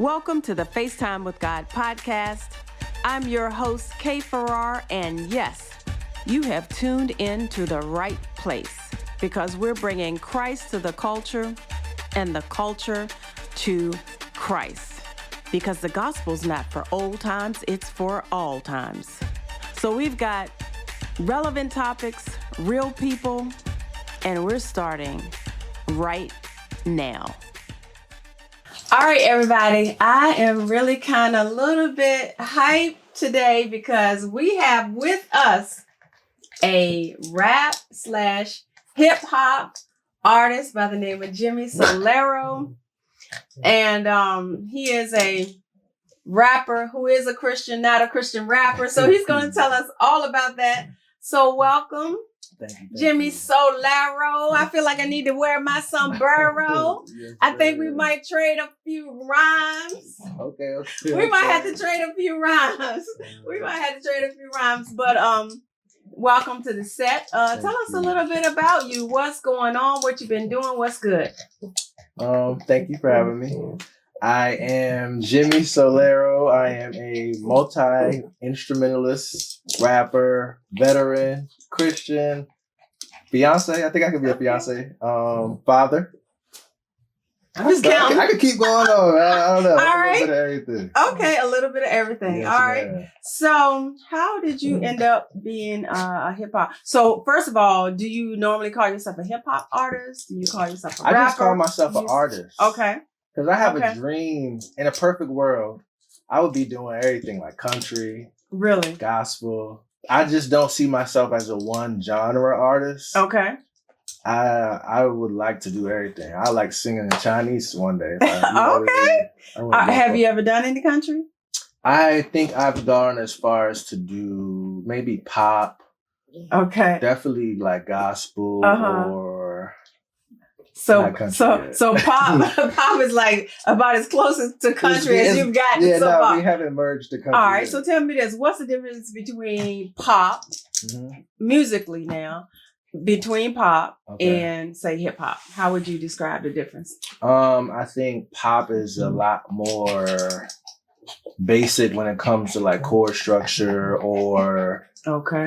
Welcome to the FaceTime with God podcast. I'm your host, Kay Farrar, and yes, you have tuned in to the right place because we're bringing Christ to the culture and the culture to Christ. Because the gospel's not for old times, it's for all times. So we've got relevant topics, real people, and we're starting right now. All right, everybody, I am really kind of a little bit hyped today because we have with us a rap / hip hop artist by the name of Jimmy Soulero. And he is a rapper who is a Christian, not a Christian rapper. So he's going to tell us all about that. So welcome. Thank you. Jimmy Soulero. I feel like I need to wear my sombrero. Yes, I think we might trade a few rhymes. Okay. We might have to trade a few rhymes. But welcome to the set. Tell us a little bit about you. What's going on? What you've been doing? What's good? Thank you for having me. I am Jimmy Soulero. I am a multi-instrumentalist, rapper, veteran, Christian, fiance. I think I could be a fiance. Father. I'm just counting. I could keep going on. I don't know. All right. A little bit of everything. Okay, a little bit of everything. Yes, all right. man. So how did you end up being a hip hop? So first of all, do you normally call yourself a hip hop artist? Do you call yourself a rapper? I just call myself an artist. Okay. Because I have a dream. In a perfect world, I would be doing everything like country, really, gospel. I just don't see myself as a one genre artist. Okay. I would like to do everything. I like singing in Chinese one day. Okay. Have you ever done any country? I think I've gone as far as to do maybe pop. Okay. Definitely like gospel or so pop is like about as close to country as you've gotten so far. We haven't merged the country. All right, yet. so tell me this: what's the difference between pop, musically now, between pop and say hip hop? How would you describe the difference? I think pop is a lot more basic when it comes to like chord structure or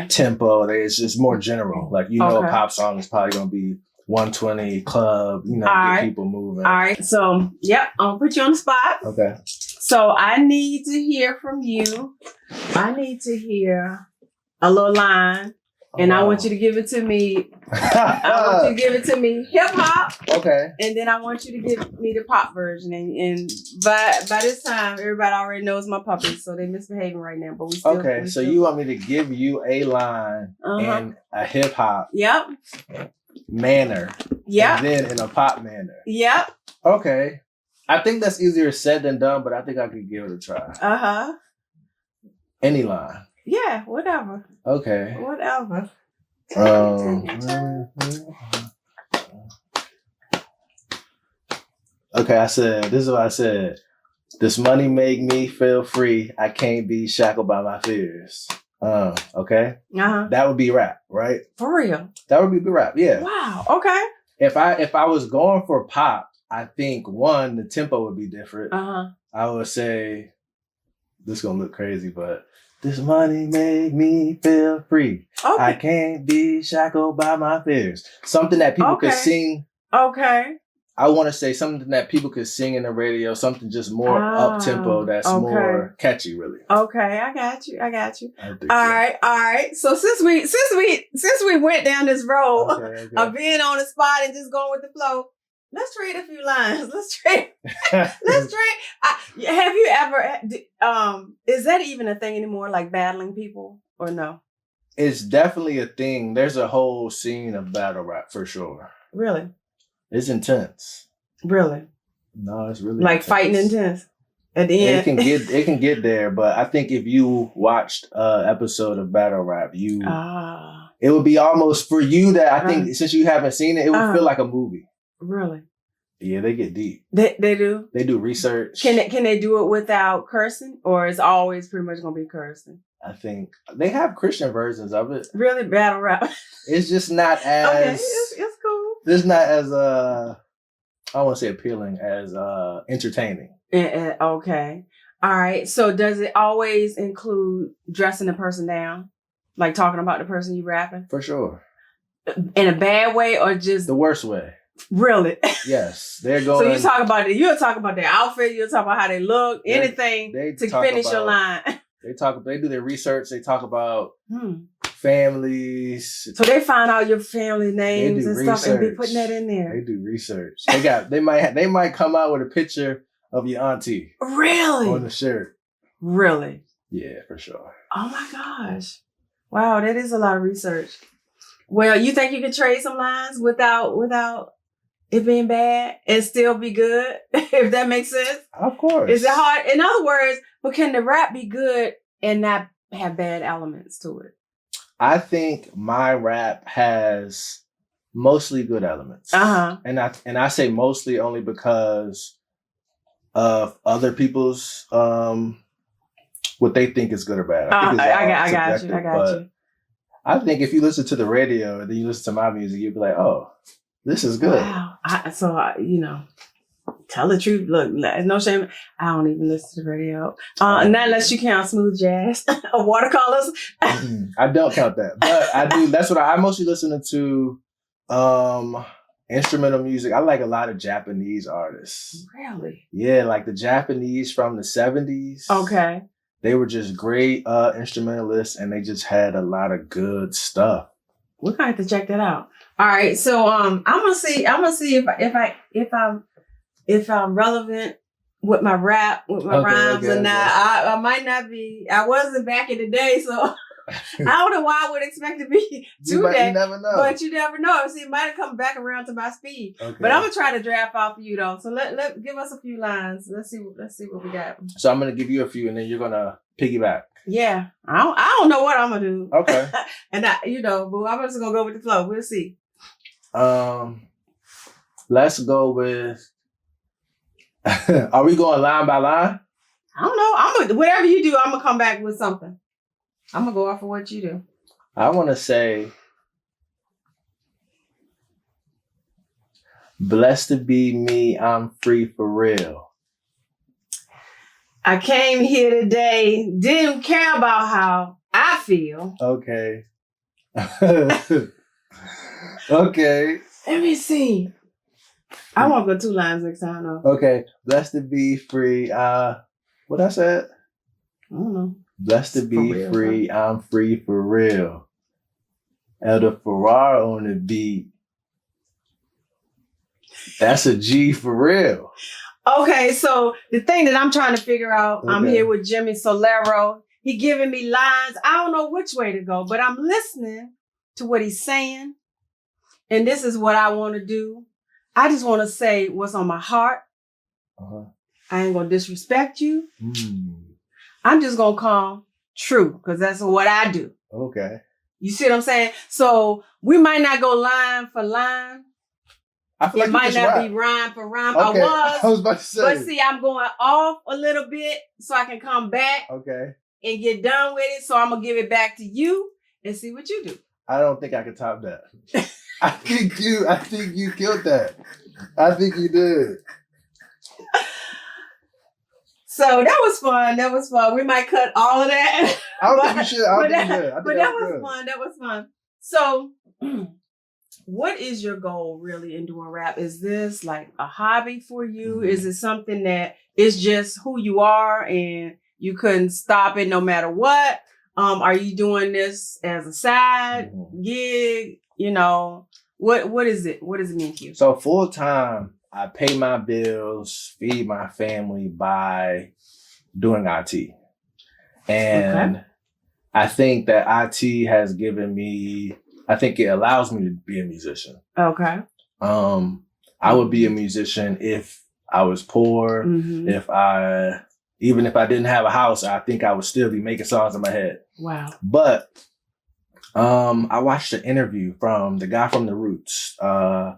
tempo. It's just more general. Like a pop song is probably gonna be 120 club, get people moving. All right. So, I'm gonna put you on the spot. Okay. So I need to hear from you. I need to hear a little line, and I want you to give it to me. I want you to give it to me hip hop. Okay. And then I want you to give me the pop version. And by this time, everybody already knows my puppets, so they're misbehaving right now. But we still. Okay. So you want me to give you a line in a hip hop. Yep. Manner. Yeah. And then in a pop manner. Yep. Okay. I think that's easier said than done, but I think I could give it a try. Any line. Yeah, whatever. Okay. Whatever. Okay, this is what I said. This money make me feel free. I can't be shackled by my fears. Okay. That would be rap, right? For real. That would be rap, yeah. Wow. Okay. If I was going for pop, I think one, the tempo would be different. I would say, this is gonna look crazy, but this money make me feel free. Okay. I can't be shackled by my fears. Something that people could sing. Okay. I want to say something that people could sing in the radio, something just more up tempo that's more catchy, really. Okay, I got you. All right. So since we went down this road of being on the spot and just going with the flow, let's trade a few lines. Let's trade. Have you ever? Is that even a thing anymore? Like battling people or no? It's definitely a thing. There's a whole scene of battle rap for sure. Really? It's intense. Really? No, it's really like intense. Fighting intense. At the end, it can get there, but I think if you watched an episode of battle rap, it would be almost for you that I think since you haven't seen it, it would feel like a movie. Really? Yeah, they get deep. They do. They do research. Can they do it without cursing, or is always pretty much gonna be cursing? I think they have Christian versions of it. Really, battle rap. It's just not as. Okay, it's cool. It's not as I want to say appealing as entertaining. Okay. All right. So does it always include dressing the person down? Like talking about the person you rapping? For sure. In a bad way or just the worst way? Really? Yes. They're going. So you'll talk about their outfit, you'll talk about how they look, anything to finish your line. They do their research, they talk about families. So they find out your family names and stuff and be putting that in there. They do research. They might come out with a picture of your auntie. Really? On the shirt. Really? Yeah, for sure. Oh my gosh. Wow, that is a lot of research. Well, you think you could trade some lines without it being bad and still be good? If that makes sense? Of course. Is it hard? In other words, but can the rap be good and not have bad elements to it? I think my rap has mostly good elements. And I say mostly only because of other people's what they think is good or bad. I got you. I think if you listen to the radio and then you listen to my music, you'd be like, oh, this is good. Wow. Tell the truth. Look, no shame. I don't even listen to the radio. Not unless you count smooth jazz or watercolors. I don't count that. But I do. That's what I mostly listen to instrumental music. I like a lot of Japanese artists. Really? Yeah, like the Japanese from the 70s. Okay. They were just great instrumentalists, and they just had a lot of good stuff. We're gonna have to check that out. All right, so I'm gonna see if I'm relevant with my rap, with my rhymes, or not. I might not be. I wasn't back in the day, so I don't know why I would expect to be today. You never know. But you never know. See, it might have come back around to my speed. Okay. But I'm gonna try to draft off you though. So let give us a few lines. Let's see what we got. So I'm gonna give you a few, and then you're gonna piggyback. Yeah, I don't know what I'm gonna do. Okay. And but I'm just gonna go with the flow. We'll see. Let's go with. Are we going line by line? I don't know. Whatever you do, I'm gonna come back with something. I'm gonna go off of what you do. I want to say, blessed to be me, I'm free for real. I came here today, didn't care about how I feel. Okay. Okay. Let me see. I won't go 2 lines next time, though. Okay. Blessed to be free. What I said? I don't know. Blessed to be free. I'm free for real. Elder Ferrar on the beat. That's a G for real. Okay, so the thing that I'm trying to figure out, I'm here with Jimmy Soulero. He giving me lines. I don't know which way to go, but I'm listening to what he's saying. And this is what I want to do. I just want to say what's on my heart. I ain't going to disrespect you. I'm just going to call true because that's what I do. Okay. You see what I'm saying? So we might not go line for line. I feel it might not be rhyme for rhyme. Okay. I was about to say. But see, I'm going off a little bit so I can come back. Okay. And get done with it. So I'm going to give it back to you and see what you do. I don't think I can top that. I think you killed that. I think you did. So that was fun. We might cut all of that. I don't think you should. But that was fun. So what is your goal really in doing rap? Is this like a hobby for you? Mm-hmm. Is it something that is just who you are and you couldn't stop it no matter what? Are you doing this as a side gig? What is it? What does it mean to you? So full time, I pay my bills, feed my family by doing IT. And I think that IT has given me, I think it allows me to be a musician. Okay. I would be a musician if I was poor, even if I didn't have a house, I think I would still be making songs in my head. Wow. But I watched an interview from the guy from The Roots. The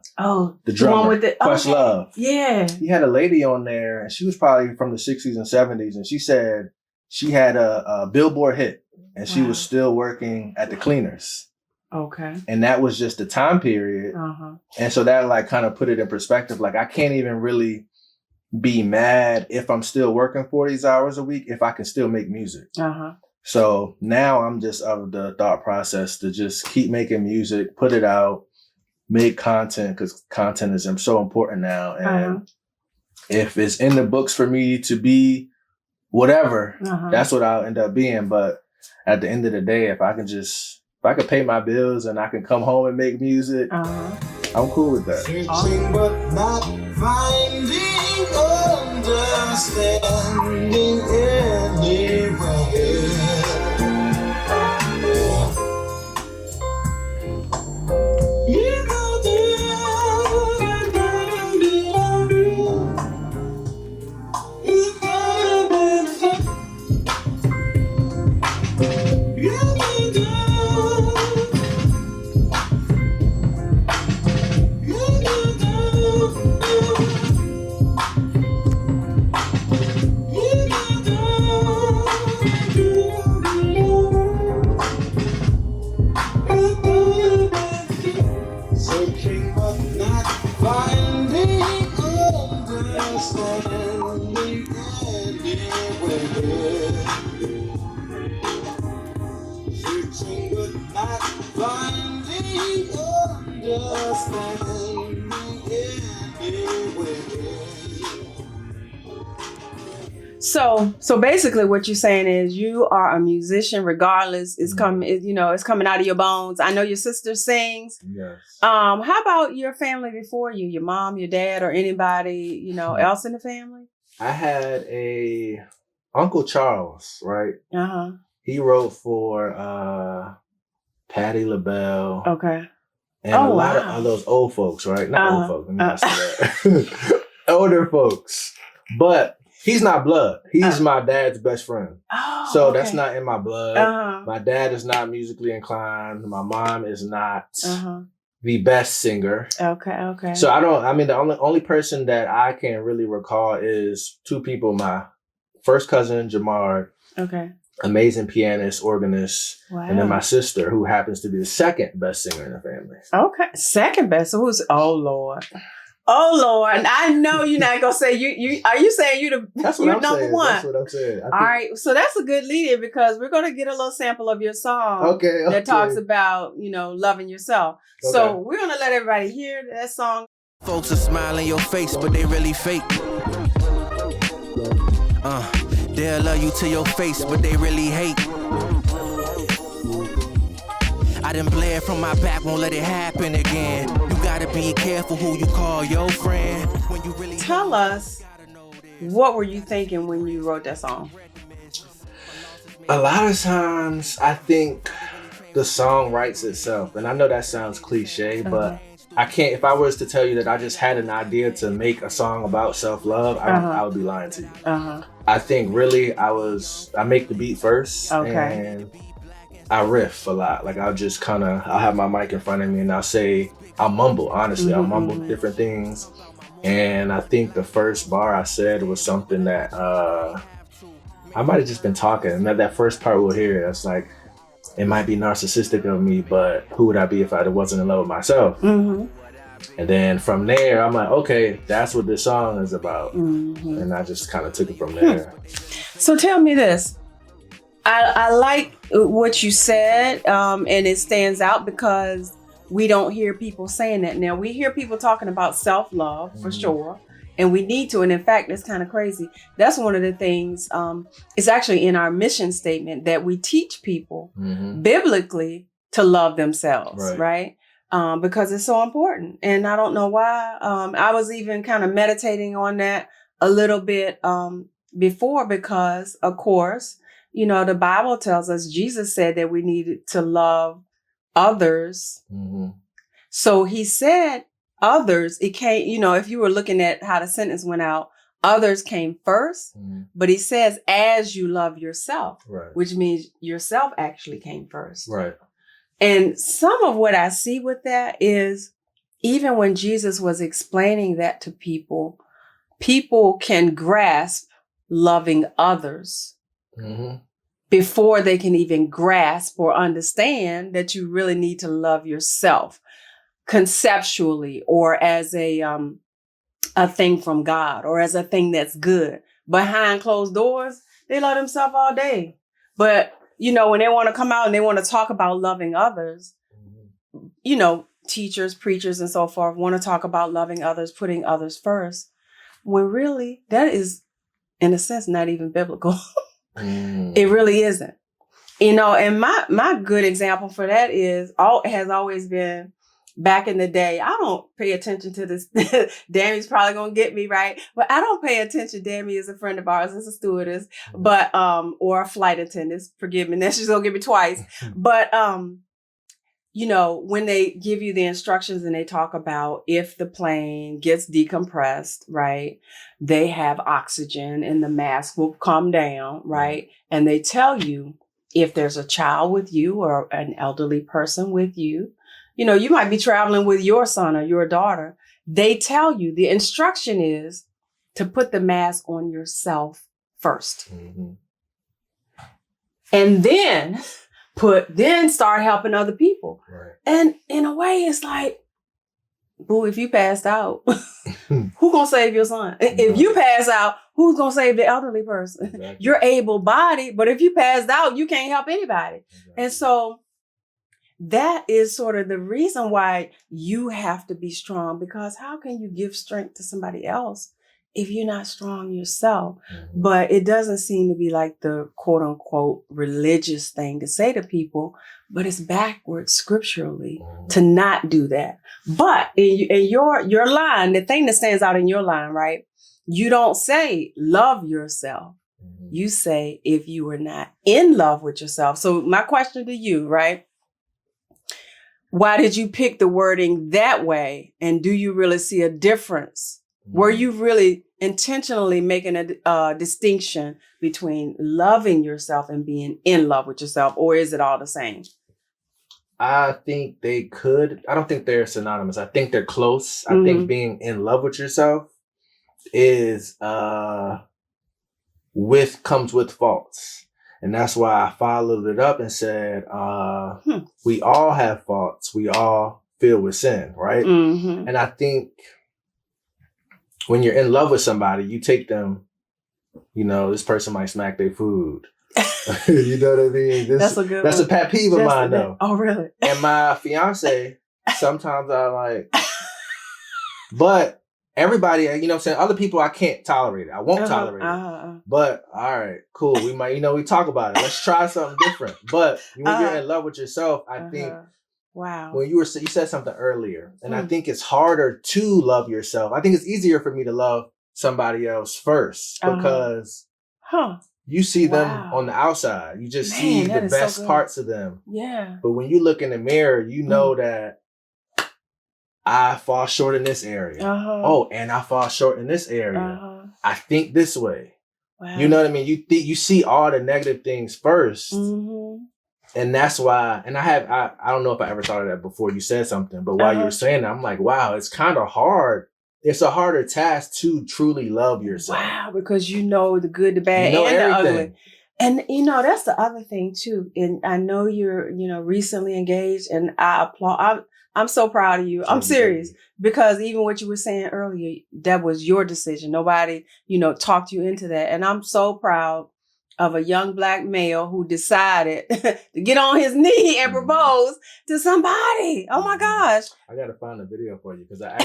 drummer, one with the Selflove. Yeah. He had a lady on there, and she was probably from the 60s and 70s, and she said she had a Billboard hit, and she was still working at the cleaners. Okay. And that was just the time period. And so that like kind of put it in perspective. Like I can't even really be mad if I'm still working 40 hours a week if I can still make music. So now I'm just of the thought process to just keep making music, put it out, make content, because content is so important now. And if it's in the books for me to be whatever, that's what I'll end up being. But at the end of the day, if I can pay my bills and I can come home and make music, I'm cool with that. Searching but not finding, understanding anywhere. You go So basically what you're saying is you are a musician regardless. It's it's coming out of your bones. I know your sister sings. Yes. How about your family before you? Your mom, your dad, or anybody, else in the family? I had a Uncle Charles, right? He wrote for Patti LaBelle. Okay. And a lot of those old folks, right? Not old folks, let me not say that. Older folks. But he's not blood. He's my dad's best friend. So that's not in my blood. My dad is not musically inclined. My mom is not the best singer. Okay. So the only person that I can really recall is two people. My first cousin, Jamar. Okay. Amazing pianist, organist. Wow. And then my sister, who happens to be the second best singer in the family. Okay. Second best. So who's, oh Lord. I know you're not gonna say you are you saying you're number one? That's what I'm saying. All right, so that's a good lead-in because we're gonna get a little sample of your song that talks about loving yourself. Okay. So we're gonna let everybody hear that song. Folks are smiling in your face, but they really fake. They'll love you to your face, but they really hate. I done bled from my back, won't let it happen again. You gotta be careful who you call your friend. When you really tell us, what were you thinking when you wrote that song? A lot of times, I think the song writes itself. And I know that sounds cliche, but I can't, if I was to tell you that I just had an idea to make a song about self-love, I would be lying to you. I think really I make the beat first. And I riff a lot. Like I'll have my mic in front of me and I'll mumble, honestly. I'll mumble different things. And I think the first bar I said was something that I might have just been talking. And that first part we'll hear, it's like, it might be narcissistic of me, but who would I be if I wasn't in love with myself? And then from there, I'm like, okay, that's what this song is about. And I just kind of took it from there. So tell me this. I like what you said, and it stands out because we don't hear people saying that. Now, we hear people talking about self-love for sure, and we need to. And in fact, it's kind of crazy. That's one of the things, it's actually in our mission statement that we teach people biblically to love themselves, right? Because it's so important. And I don't know why. I was even kind of meditating on that a little bit before because, of course, the Bible tells us, Jesus said that we needed to love others. So he said others, it came, if you were looking at how the sentence went out, others came first, but he says, as you love yourself, which means yourself actually came first. Right. And some of what I see with that is even when Jesus was explaining that to people, people can grasp loving others. before they can even grasp or understand that you really need to love yourself conceptually or as a thing from God or as a thing that's good. Behind closed doors, they love themselves all day. But, you know, when they want to come out and they want to talk about loving others, you know, teachers, preachers, and so forth want to talk about loving others, putting others first, when really that is, in a sense, not even biblical. It really isn't. You know, and my good example for that has always been back in the day. I don't pay attention to this. Dammy's probably gonna get me, right? But I don't pay attention. Dammy is a friend of ours, is a stewardess, but or a flight attendant. Forgive me, she's gonna get me twice. But you know, when they give you the instructions and they talk about if the plane gets decompressed, right, they have oxygen and the mask will come down, right? And they tell you if there's a child with you or an elderly person with you, you know, you might be traveling with your son or your daughter. They tell you the instruction is to put the mask on yourself first. And then start helping other people. Right. And in a way, it's like, boo, if you passed out, who gonna save your son? If you pass out, who's gonna save the elderly person? Exactly. You're able-bodied, but if you passed out, you can't help anybody. Exactly. And so that is sort of the reason why you have to be strong, because how can you give strength to somebody else if you're not strong yourself? But it doesn't seem to be like the quote unquote religious thing to say to people, but it's backwards scripturally to not do that. But in your line, the thing that stands out in your line, right? You don't say love yourself. You say if you are not in love with yourself. So my question to you, right? Why did you pick the wording that way? And do you really see a difference? Were you really intentionally making a distinction between loving yourself and being in love with yourself, or is it all the same? I think they could. I don't think they're synonymous. I think they're close. I think being in love with yourself is comes with faults. And that's why I followed it up and said, we all have faults. We all filled with sin, right? And I think when you're in love with somebody, you take them, you know, this person might smack their food. You know what I mean? That's a good That's one. a pet peeve of mine, though. Oh, really? And my fiance, sometimes I like, but everybody, you know what I'm saying? Other people, I can't tolerate it. I won't tolerate it. But all right, cool. We might, you know, we talk about it. Let's try something different. But when you're in love with yourself, I think, wow. When you said something earlier, and I think it's harder to love yourself. I think it's easier for me to love somebody else first because you see them on the outside. You just see the best parts of them. Yeah. But when you look in the mirror, you know that I fall short in this area. Oh, and I fall short in this area. I think this way. Wow. You know what I mean? You see all the negative things first. And that's why, and I don't know if I ever thought of that before you said something, but while you were saying that, I'm like, wow, it's kind of hard. It's a harder task to truly love yourself. Wow, because you know the good, the bad, and everything. The ugly. And, you know, that's the other thing, too. And I know you're, you know, recently engaged, and I applaud. I'm so proud of you. I'm serious. Because even what you were saying earlier, that was your decision. Nobody, you know, talked you into that. And I'm so proud of a young Black male who decided to get on his knee and propose to somebody. Oh my gosh. I got to find a video for you because I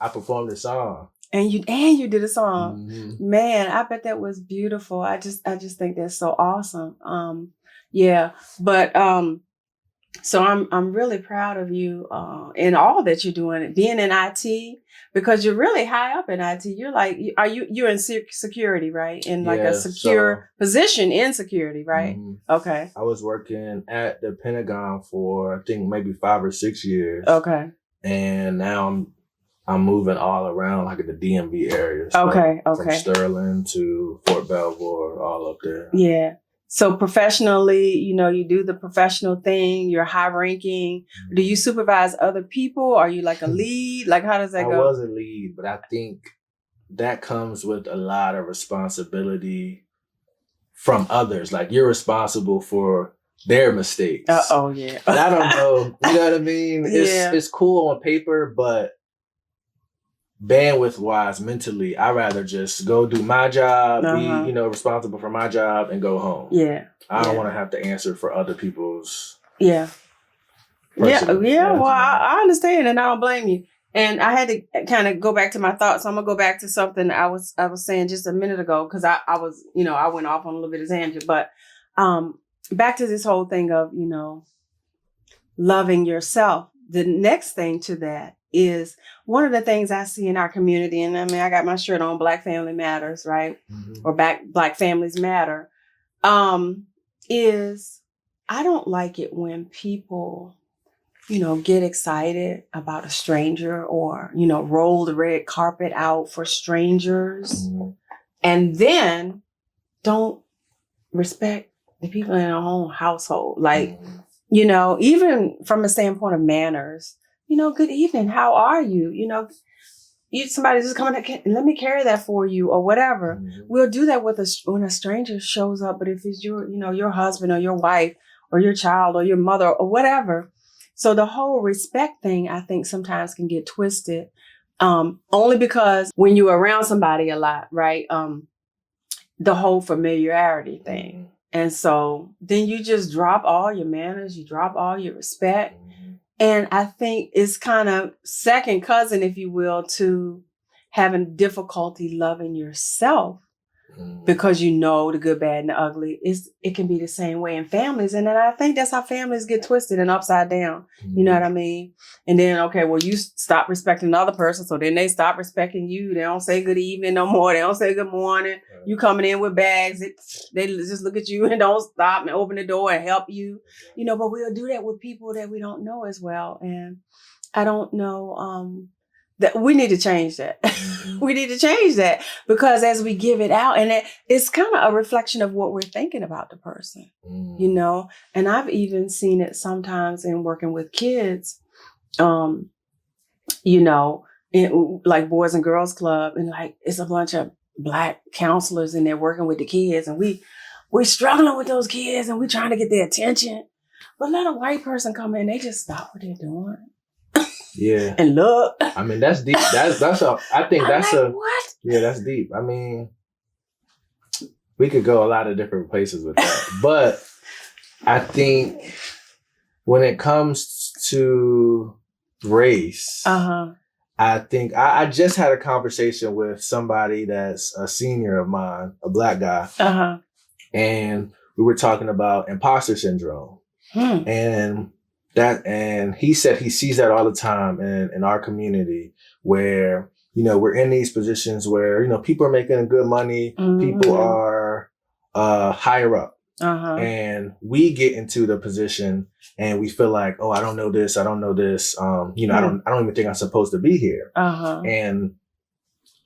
performed a song. And you did a song. Man, I bet that was beautiful. I just think that's so awesome. Yeah. But so I'm really proud of you in all that you're doing, being in IT, because you're really high up in IT. You're like, you're in security, right? In like a secure position in security, right? Okay. I was working at the Pentagon for I think maybe 5 or 6 years. Okay. And now I'm moving all around like in the DMV area. So okay. From Sterling to Fort Belvoir, all up there. Yeah. So professionally, you know, you do the professional thing, you're high ranking. Do you supervise other people? Are you like a lead? Like, how does that go? I was a lead, but I think that comes with a lot of responsibility from others. Like, you're responsible for their mistakes. Yeah. And I don't know. You know what I mean? Yeah. It's cool on paper, but bandwidth wise, mentally, I'd rather just go do my job, be, responsible for my job and go home. Yeah. I don't want to have to answer for other people's. Yeah. Yeah. Well, I understand, and I don't blame you. And I had to kind of go back to my thoughts. So I'm gonna go back to something I was saying just a minute ago, because I was, I went off on a little bit of tangent, but back to this whole thing of, loving yourself. The next thing to that is one of the things I see in our community, and I mean, I got my shirt on, Black Family Matters, right? Mm-hmm. Or Black Families Matter, is I don't like it when people, get excited about a stranger or, roll the red carpet out for strangers, mm-hmm. and then don't respect the people in their own household. Like, mm-hmm. Even from a standpoint of manners, good evening, how are you? Somebody just coming, let me carry that for you or whatever. Mm-hmm. We'll do that when a stranger shows up. But if it's your husband or your wife or your child or your mother or whatever. So the whole respect thing, I think sometimes can get twisted. Only because when you're around somebody a lot, right? The whole familiarity thing. Mm-hmm. And so then you just drop all your manners, you drop all your respect. Mm-hmm. And I think it's kind of second cousin, if you will, to having difficulty loving yourself, mm-hmm. because the good, bad, and the ugly. It can be the same way in families. And then I think that's how families get twisted and upside down. Mm-hmm. You know what I mean? And then, okay, well, you stop respecting another person, so then they stop respecting you. They don't say good evening no more. They don't say good morning. Right. You coming in with bags. They just look at you and don't stop and open the door and help you. But we'll do that with people that we don't know as well. And I don't know... that we need to change that. Mm-hmm. We need to change that, because as we give it out, and it's kind of a reflection of what we're thinking about the person, and I've even seen it sometimes in working with kids, in like Boys and Girls Club, and like it's a bunch of Black counselors and they're working with the kids, and we're struggling with those kids and we're trying to get their attention. But let a white person come in, they just stop what they're doing. Yeah. And look. I mean, that's deep. That's what? Yeah, that's deep. I mean, we could go a lot of different places with that. But I think when it comes to race, I think I just had a conversation with somebody that's a senior of mine, a Black guy. And we were talking about imposter syndrome. And he said he sees that all the time in our community, where, we're in these positions where, people are making good money, mm-hmm. people are higher up. And we get into the position and we feel like, oh, I don't know this. I don't know this. I don't even think I'm supposed to be here. And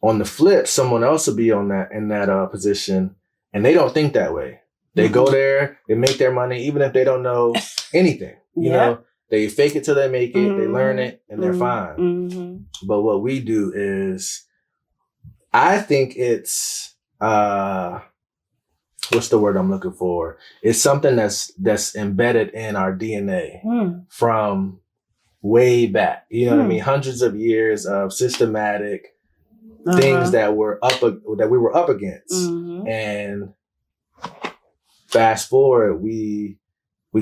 on the flip, someone else will be in that position, and they don't think that way. They mm-hmm. go there, they make their money, even if they don't know anything. They fake it till they make it, mm-hmm. they learn it, and they're fine. Mm-hmm. But what we do is, I think it's, what's the word I'm looking for? It's something that's embedded in our DNA from way back. You know what I mean? Hundreds of years of systematic things that we were up against. Mm-hmm. And fast forward, we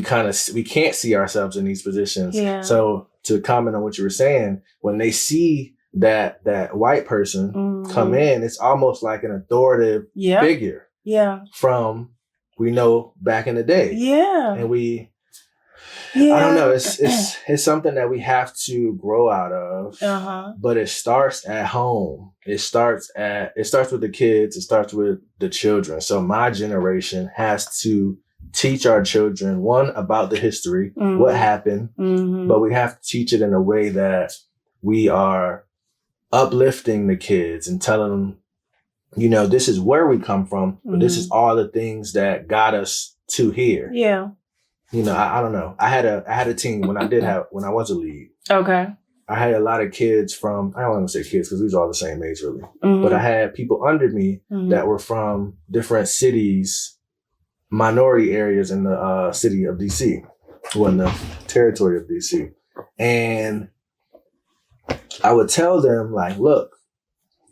can't see ourselves in these positions. Yeah. So to comment on what you were saying, when they see that white person mm-hmm. come in, it's almost like an authoritative figure. Yeah. From we know back in the day. Yeah. And I don't know, it's something that we have to grow out of. But it starts at home. It starts with the kids, it starts with the children. So my generation has to teach our children, one, about the history, mm-hmm. what happened, mm-hmm. but we have to teach it in a way that we are uplifting the kids and telling them, this is where we come from, but mm-hmm. this is all the things that got us to here. Yeah. I don't know. I had a team when I was a lead. Okay. I had a lot of kids from, I don't want to say kids because we was all the same age really, mm-hmm. but I had people under me mm-hmm. that were from different cities minority areas in the city of DC, well, in the territory of DC. And I would tell them, like, look,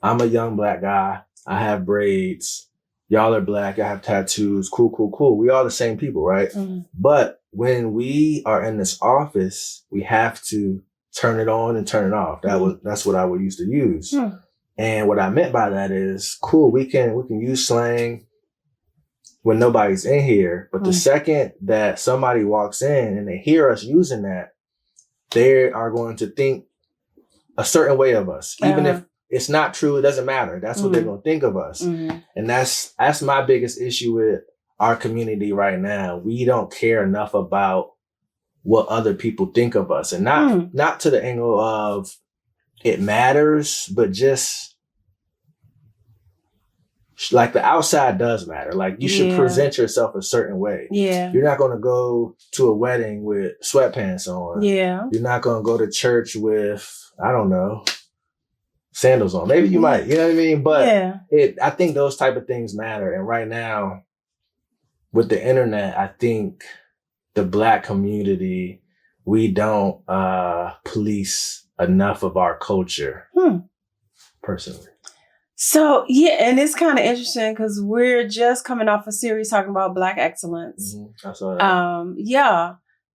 I'm a young Black guy. I have braids. Y'all are Black. I have tattoos. Cool. We all the same people, right? Mm-hmm. But when we are in this office, we have to turn it on and turn it off. That's what I would used to use. Mm-hmm. And what I meant by that is, cool, we can use slang when nobody's in here. But the second that somebody walks in and they hear us using that, they are going to think a certain way of us. Even if it's not true, it doesn't matter. That's what they're going to think of us. Mm-hmm. And that's my biggest issue with our community right now. We don't care enough about what other people think of us. And not to the angle of it matters, but just like the outside does matter. Like you should present yourself a certain way. Yeah. You're not going to go to a wedding with sweatpants on. Yeah. You're not going to go to church with, I don't know, sandals on. Maybe you might, you know what I mean? But I think those type of things matter. And right now with the internet, I think the Black community, we don't police enough of our culture personally. So, and it's kind of interesting because we're just coming off a series talking about Black excellence. Mm-hmm. I saw that. Yeah.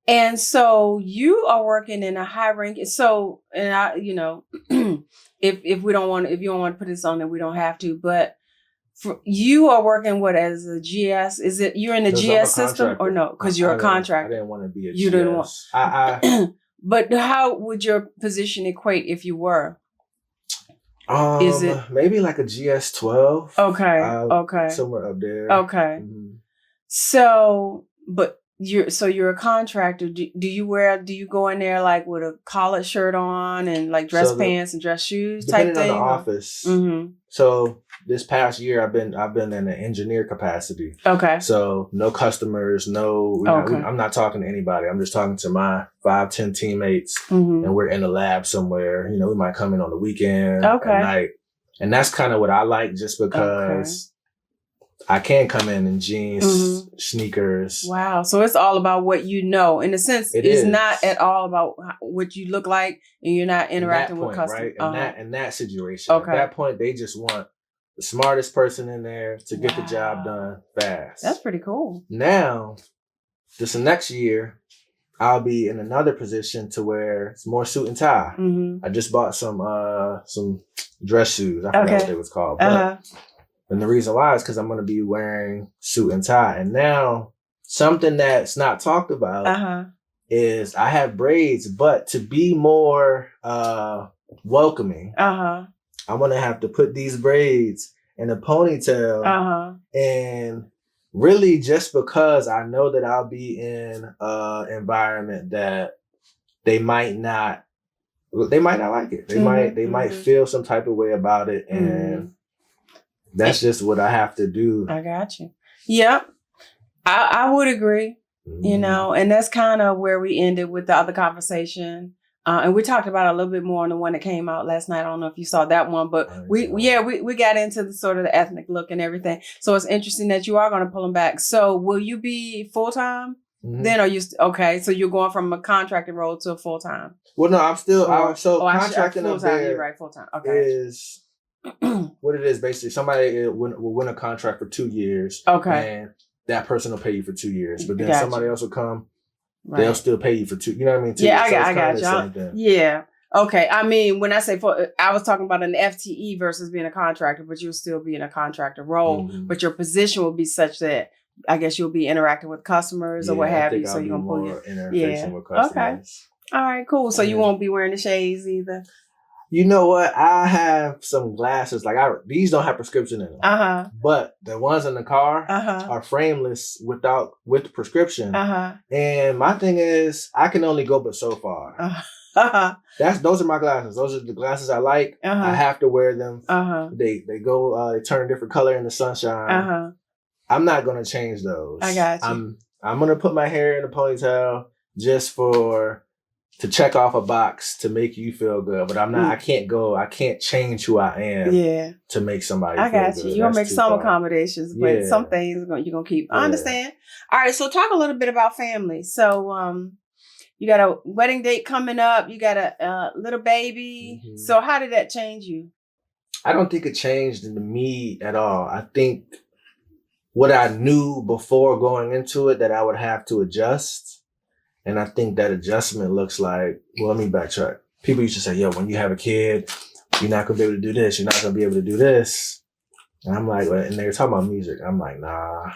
And so you are working in a high rank. So, and I, if you don't want to put this on there, we don't have to, but you are working as a GS? Is it, you're in the GS system or no? Because you're a contractor. I didn't want to be a GS. You didn't want. But how would your position equate if you were? Is it maybe like a GS12? Okay. Somewhere up there. Okay. Mm-hmm. So, but you're a contractor. Do you go in there like with a collared shirt on and like dress pants and dress shoes type thing? Depending on the office. Mm-hmm. So this past year I've been in an engineer capacity. Okay. So no customers, I'm not talking to anybody. I'm just talking to my 5-10 teammates, and we're in the lab somewhere. We might come in on the weekend at night. And that's kind of what I like, just because I can come in jeans, sneakers. Wow. So it's all about what you know. In a sense, it's not at all about what you look like, and you're not interacting with customers. Right? In that situation. Okay. At that point, they just want the smartest person in there to get the job done fast. That's pretty cool. Now, this next year, I'll be in another position to where it's more suit and tie. Mm-hmm. I just bought some dress shoes. I forgot what they was called. But and the reason why is because I'm going to be wearing suit and tie. And now, something that's not talked about is I have braids, but to be more welcoming, I'm going to have to put these braids in a ponytail. And really just because I know that I'll be in an environment that they might not like it. They might feel some type of way about it. And that's just what I have to do. I got you. Yep. I would agree, and that's kind of where we ended with the other conversation. And we talked about it a little bit more on the one that came out last night. I don't know if you saw that one, but we got into the sort of the ethnic look and everything. So it's interesting that you are going to pull them back. So will you be full-time then? Or okay? So you're going from a contracting role to a full-time? Well, no, I'm still, contracting up there. You're right, full-time. Okay. Is what it is basically. Somebody will win a contract for 2 years. Okay. And that person will pay you for 2 years. But then somebody else will come. Right. They'll still pay you for 2. You know what I mean? 2 years. I got you. Yeah. Okay. I mean, when I say I was talking about an FTE versus being a contractor, but you'll still be in a contractor role. Mm-hmm. But your position will be such that I guess you'll be interacting with customers or what have you. So you're gonna pull your interfacing with customers. Okay. All right. Cool. So you won't be wearing the shades either. You know what? I have some glasses. Like these don't have prescription in them. But the ones in the car are frameless with prescription. And my thing is, I can only go but so far. Those are my glasses. Those are the glasses I like. I have to wear them. They go. They turn a different color in the sunshine. I'm not gonna change those. I got you. I'm gonna put my hair in a ponytail just for to check off a box to make you feel good, but I'm not. I can't change who I am. To make somebody. I got feel you. good. You're gonna make some accommodations, but some things you're gonna keep. I understand. All right. So talk a little bit about family. So you got a wedding date coming up. You got a little baby. Mm-hmm. So how did that change you? I don't think it changed me at all. I think what I knew before going into it that I would have to adjust. And I think that adjustment looks like, well, let me backtrack. People used to say, yo, when you have a kid, you're not going to be able to do this. You're not going to be able to do this. And I'm like, and they were talking about music. I'm like, nah,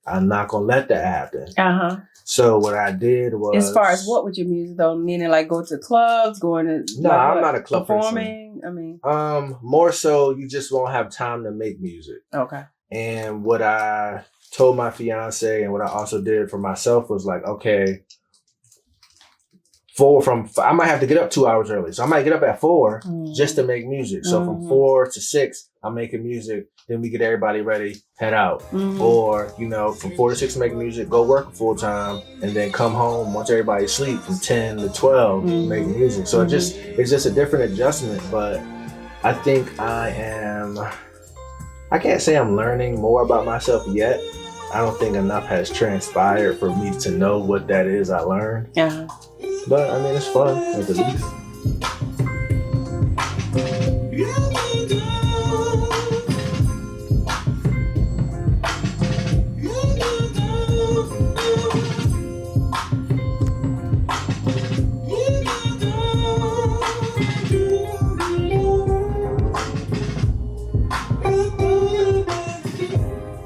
I'm not going to let that happen. Uh-huh. So what I did was... As far as what with your music, though? Meaning like go to clubs, going to... No, I'm not a club performing? Person. I mean... more so, you just won't have time to make music. Okay. And what I told my fiance and what I also did for myself was like, okay... I might have to get up 2 hours early. So I might get up at 4 just to make music. So from 4 to 6, I'm making music. Then we get everybody ready, head out. Or, from 4 to 6 making music, go work full time, and then come home once everybody's asleep from 10 to 12 making music. So it's just a different adjustment. But I think I can't say I'm learning more about myself yet. I don't think enough has transpired for me to know what that is I learned. Yeah. But I mean, it's fun at the least.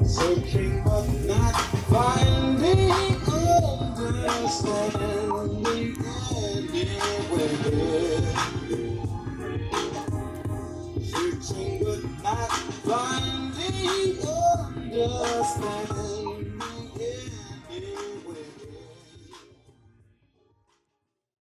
Searching but not finding understanding. Searching but not finding understanding.